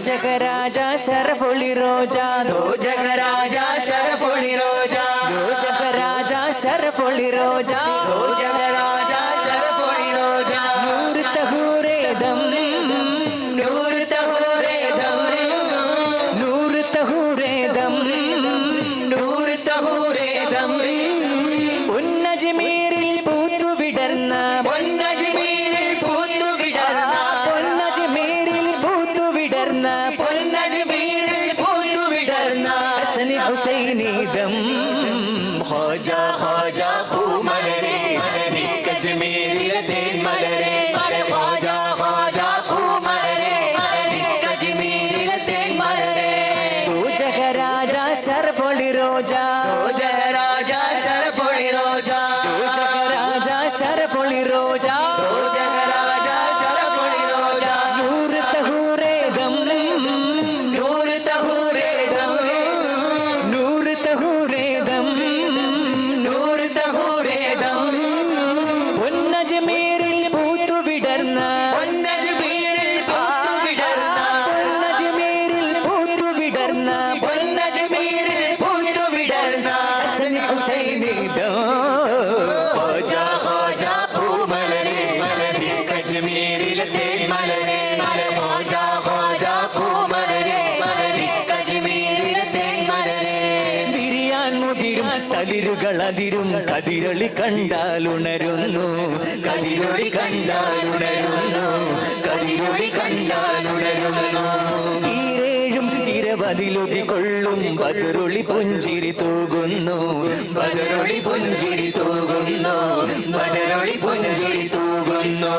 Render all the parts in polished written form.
ജഗരാജ ശരഫുളി റോജ ജഗരാജ ശരഫുളി റോജ ജഗരാജ ശരഫുളി റോജ ജഗരാജ ശരഫുളി റോജ നൂർ തഹൂരേ ദം നൂർ തഹൂരേ ദം നൂർ തഹൂരേ ദം നൂർ തഹൂരേ ദം പൊന്നജ്മീരിൽ പൂത്തു വിടർന്ന പൊന്നജ്മീരിൽ പൂത്തു വിടർന്ന പൊന്നജ്മീരിൽ പൂത്തു വിടർന്ന പൊന്നജ്മീരിൽ പൂത്തു വിടർന്ന ഹസനി ഹുസൈനി ദം ഖാജ ഖാജ പൂമലരെ നിക്കജ്മീരിലെ തേൻ മലരെ ഖാജ ഖാജ പൂമലരെ നിക്കജ്മീരിലെ തേൻ മലരെ ജഗരാജ ശരഫുളി റോജ ജഗരാജ ശരഫുളി റോജ ജഗരാജ ശരഫുളി റോജ ജഗരാജ ശരഫുളി റോജ നൂർ തഹൂരേ ദം നൂർ തഹൂരേ ദം നൂർ തഹൂരേ ദം നൂർ തഹൂരേ ദം പൊന്നജ്മീരിൽ പൂത്തു വിടർന്ന പൊന്നജ്മീരിൽ പൂത്തു വിടർന്ന പൊന്നജ്മീരിൽ പൂത്തു വിടർന്ന പൊന്നജ്മീരിൽ പൂത്തു വിടർന്ന ഹസനി ഹുസൈനി ദം ഖാജ ഖാജ പൂമലരെ നിക്കജ്മീരിലെ തേൻ മലരെ ഖാജ ഖാജ പൂമലരെ നിക്കജ്മീരിലെ തേൻ മലരെ വിരിയാൻ മുതിരും തളിരുകൾ അതിരും കതിരൊളി കണ്ടാലുണരുന്നു കതിരൊളി കണ്ടാലുണരുന്നു കതിരൊളി കണ്ടാലുണരുന്നു ഈരേഴും ഇരവതിലൊതി കൊള്ളും ബദറുളി പുഞ്ചിരി തൂകുന്നു ബദറൊളി പുഞ്ചിരി തൂകുന്നു ബദറൊളി പുഞ്ചിരി തൂകുന്നു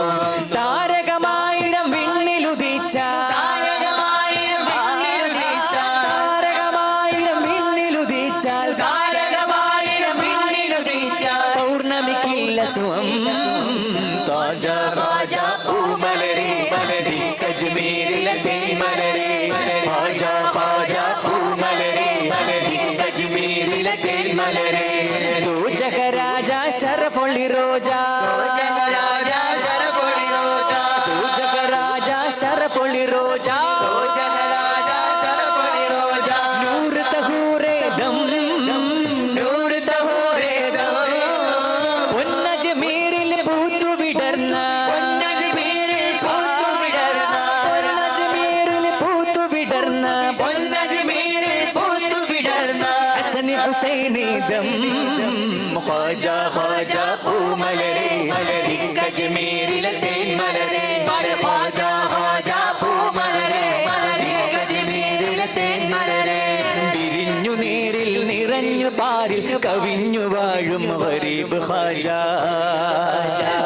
താരകമായിരം വിണ്ണിലുദിച്ച താരകമായിരം വിണ്ണിലുദിച്ച താരകമായിരം വിണ്ണിലുദിച്ചാൽ താരകമായിരം വിണ്ണിലുദിച്ച പൗർണമിക്കില്ല സുഖം ഖാജ ഖാജ പൂമലരെ നിക്കജ്മീരിലെ തേൻ മലരെ ഖാജ ഖാജ പൂമലരെ നിക്കജ്മീരിലെ തേൻ മലരെ ജഗരാജ ശരഫുളി റോജ ജഗരാജ ശരഫുളി റോജ ജഗരാജ ശരഫുളി റോജ ജഗരാജ ശരഫുളി റോജ നൂർ തഹൂരേ ദം നൂർ തഹൂരേ ദം പൊന്നജ്മീരിൽ പൂത്തു വിടർന്ന പൊന്നജ്മീരിൽ പൂത്തു വിടർന്ന പൊന്നജ്മീരിൽ പൂത്തു വിടർന്ന പൊന്നജ്മീരിൽ പൂത്തു വിടർന്ന ഹസനി ഹുസൈനി ദം ഖാജ ഖാജ പൂമലരെ നിക്കജ്മീരിലെ തേൻ മലരെ ഖാജ ഖാജ പൂമലരെ നിക്കജ്മീരിലെ തേൻ മലരെ വിരിഞ്ഞു നേരിൽ നിറഞ്ഞു പാരിൽ കവിഞ്ഞു വാഴും ഗരീബ് ഖാജ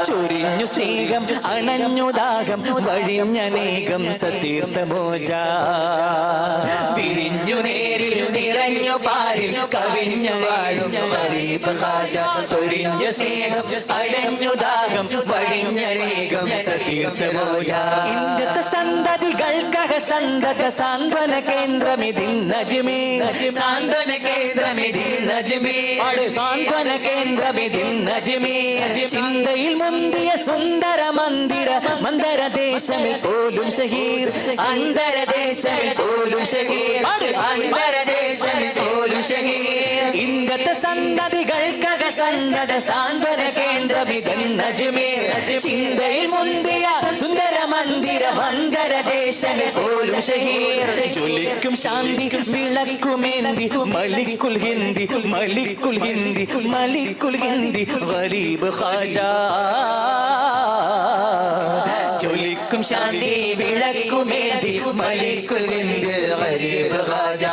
ചൊരിഞ്ഞു സ്നേഹം അണഞ്ഞു ദാഹം വഴിഞ്ഞനേകം സതീർത്ഥമോജ വിരിഞ്ഞു നേരിൽ നിറഞ്ഞു പാരിൽ കവിഞ്ഞു വാഴും ഗരീബ് ഖാജ ചൊരിഞ്ഞു സ്നേഹം അടഞ്ഞു ദാഹം വഴിഞ്ഞനേകം സതീർത്ഥമോജ ഇന്നത്തെ സന്തതികൾക്കക സന്തത സാന്ത്വന കേന്ദ്രമിതിൻ നജ്മീർ സാന്ത്വന കേന്ദ്രമിതിൻ നജ്മീർ സാന്ത്വന കേന്ദ്രമിതിൻ നജ്മീർ ചിന്തയിൽ മുന്തിയ സുന്ദര മന്ദിര മന്ദരദേശമിൽ പോലും ഷഹീർ അന്തരദേശമിൽ പോലും ഷഹീർ അന്തരദേശമിൽ പോലും ഷഹീർ ഇന്നത്തെ സന്തതികൾക്കക സന്തത സാന്ത്വന കേന്ദ്രമിതൻ നജ്മീർ ചിന്തയിൽ മുന്തിയ സുന്ദര മന്ദിര മന്ദരദേശമിൽ പോലും ഷഹീർ ജ്വലിക്കും ശാന്തി വിളക്കുമേന്തി മലിക്കുൽ ഹിന്ദി മലിക്കുൽ ഹിന്ദി മലിക്കുൽ ഹിന്ദി ഗരീബ് ഖാജ ജ്വലിക്കും ശാന്തി വിളക്കുമേന്തി മലിക്കുൽ ഹിന്ദ് ഗരീബ് ഖാജ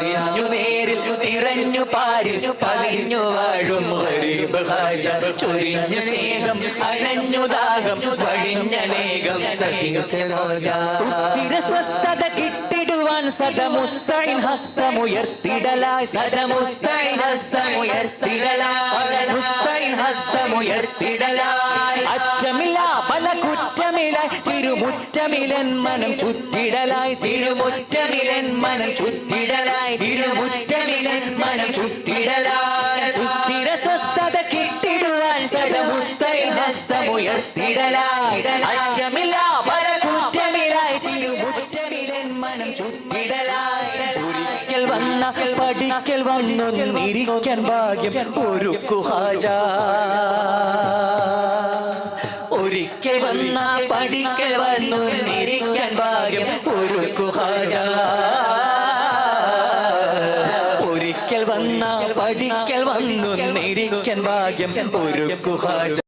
വിരിഞ്ഞു നേരിൽ നിറഞ്ഞു പാരിൽ പവിഞ്ഞു വാഴും ഗരീബ് ഖാജ ചൊരിഞ്ഞു സ്നേഹം അണഞ്ഞു ദാഹം വഴിഞ്ഞനേകം സതീർത്ഥമോജ സുസ്ഥിര സ്വസ്ഥത കിട്ടിടുവാൻ സദമുസ്തൈൻ ഹസ്തമുയർത്തിടലായി സദമുസ്തൈൻ ഹസ്തമുയർത്തിടലായി മുസ്തൈൻ ഹസ്തമുയർത്തിടലായി അറ്റമില്ല പല കുറ്റമില്ലായി തിരുമുറ്റമിലൻ മനം ചുറ്റിടലായി തിരുമുറ്റമിലൻ മനം ചുറ്റിടലായി തിരുമുറ്റമിലൻ മനം ചുറ്റിടലായി സുസ്ഥിര സ്വസ്ഥത കിട്ടിടുവാൻ സദമുസ്തൈൻ ഹസ്തമുയർത്തിടലായി അറ്റമില്ല പല കുറ്റമില്ലായി തിരുമുറ്റമിലൻ മനം ചുറ്റിടലായി ഒരിക്കൽ വന്ന പഠിക്കൽ വന്നൊന്നിരിക്കാൻ ഭാഗ്യം ഒരു കുഹാജ ഒരിക്കൽ വന്ന പഠിക്കൽ വന്നൊന്നിരിക്കാൻ ഭാഗ്യം ഒരു കുഹാജ ഒരിക്കൽ വന്ന പഠിക്കൽ വന്നൊന്നിരിക്കാൻ ഭാഗ്യം ഒരു കുഹാജ